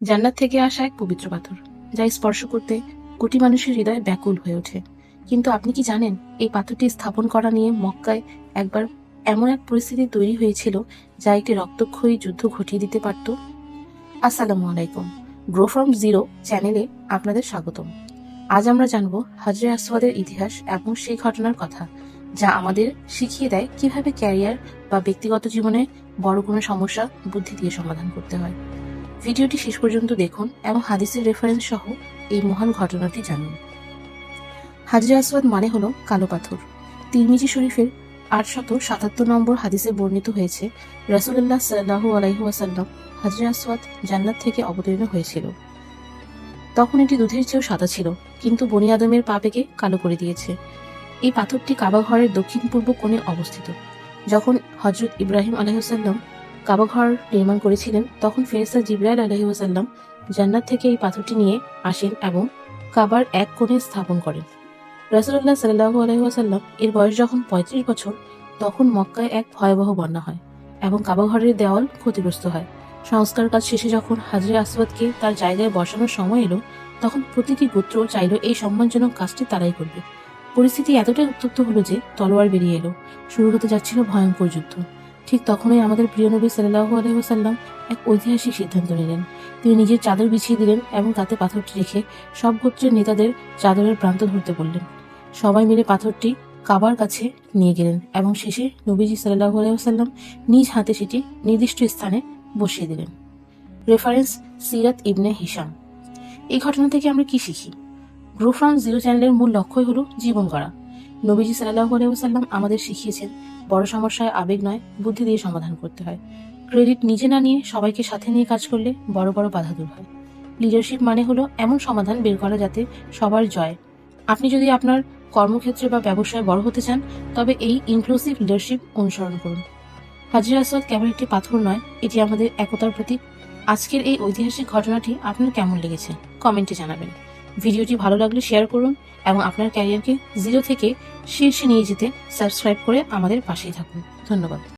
জান্নাত থেকে আসা এক পবিত্র পাথর, যা স্পর্শ করতে কোটি মানুষের হৃদয় ব্যাকুল হয়ে ওঠে। কিন্তু আপনি কি জানেন, এই পাথরটি স্থাপন করা নিয়ে মক্কায় একবার এমন এক পরিস্থিতি তৈরি হয়েছিল যা একটি রক্তক্ষয়ী যুদ্ধ ঘটিয়ে দিতে পারত। আসসালামু আলাইকুম, গ্রো ফ্রম জিরো চ্যানেলে আপনাদের স্বাগতম। আজ আমরা জানব হাজরে আসওয়াদের ইতিহাস এবং সেই ঘটনার কথা, যা আমাদের শিখিয়ে দেয় কিভাবে ক্যারিয়ার বা ব্যক্তিগত জীবনে বড় কোনো সমস্যা বুদ্ধি দিয়ে সমাধান করতে হয়। ভিডিওটি শেষ পর্যন্ত দেখুন এবং হাদিসের রেফারেন্স সহ এই মহান ঘটনাটি জানুন। হাজরে আসওয়াদ মানে হলো কালো পাথর। তিরমিজি শরীফের 877 নম্বর হাদিসে বর্ণিত হয়েছে, রাসূলুল্লাহ সাল্লাল্লাহু আলাইহি ওয়াসাল্লাম হাজরে আসওয়াদ জান্নাত থেকে অবতীর্ণ হয়েছিল। তখন এটি দুধের চেয়েও সাদা ছিল, কিন্তু বনি আদমের পাপেকে কালো করে দিয়েছে। এই পাথরটি কাবা ঘরের দক্ষিণ পূর্ব কোণে অবস্থিত। যখন হযরত ইব্রাহিম আলাইহিসসালাম কাবা ঘর নির্মাণ করেছিলেন, তখন ফেরেশতা জিবরাইল আলাইহিসসালাম জান্নাত থেকে এই পাথরটি নিয়ে আসেন এবং কাবার এক কোণে স্থাপন করেন। রাসূলুল্লাহ সাল্লাল্লাহু আলাইহি ওয়াসাল্লাম এর বয়স যখন 35 বছর, তখন মক্কায় এক ভয়াবহ বন্যা হয় এবং কাবা ঘরের দেওয়াল ক্ষতিগ্রস্ত হয়। সংস্কার কাজ শেষে যখন হাজরে আসওয়াদকে তার জায়গায় বসানোর সময় এলো, তখন প্রতিটি গোত্র চাইল এই সম্মানজনক কাজটি তারাই করবে। পরিস্থিতি এতটাই উত্তপ্ত হলো যে তলোয়ার বেরিয়ে এলো। শুরু হতে যাচ্ছিল ভয়ঙ্কর যুদ্ধ। ঠিক তখনই আমাদের প্রিয় নবী সাল্লাল্লাহু আলাইহি ওয়াসাল্লাম এক ঐতিহাসিক সিদ্ধান্ত নিলেন। তিনি নিজের চাদর বিছিয়ে দিলেন এবং তাতে পাথরটি রেখে সব গোত্রের নেতাদের চাদরের প্রান্ত ধরতে বললেন। সবাই মিলে পাথরটি কাবার কাছে নিয়ে গেলেন এবং শেষে নবীজি সাল্লাল্লাহু আলাইহি ওয়াসাল্লাম নিজ হাতে সেটি নির্দিষ্ট স্থানে বসিয়ে দিলেন। রেফারেন্স সিরাত ইবনে হিশাম। এই ঘটনা থেকে আমরা কি শিখি? গ্রো ফ্রম জিরো চ্যানেলের মূল লক্ষ্যই হলো জীবন গড়া। নবীজি সাল্লাল্লাহু আলাইহি ওয়াসাল্লাম আমাদের শিখিয়েছেন, বড় সমস্যায় আবেগ নয়, বুদ্ধি দিয়ে সমাধান করতে হয়। ক্রেডিট নিজে না নিয়ে সবাইকে সাথে নিয়ে কাজ করলে বড় বড় বাধা দূর হয়। লিডারশিপ মানে হলো এমন সমাধান বের করা যাতে সবার জয়। আপনি যদি আপনার কর্মক্ষেত্রে বা ব্যবসায় বড় হতে চান, তবে এই ইনক্লুসিভ লিডারশিপ অনুসরণ করুন। হাজরে আসওয়াদ কেবল একটি পাথর নয়, এটি আমাদের একতার প্রতীক। আজকের এই ঐতিহাসিক ঘটনাটি আপনার কেমন লেগেছে কমেন্টে জানাবেন। ভিডিওটি ভালো লাগলে শেয়ার করুন এবং আপনার ক্যারিয়ারকে জিরো থেকে শীর্ষে নিয়ে যেতে সাবস্ক্রাইব করে আমাদের পাশেই থাকুন। ধন্যবাদ।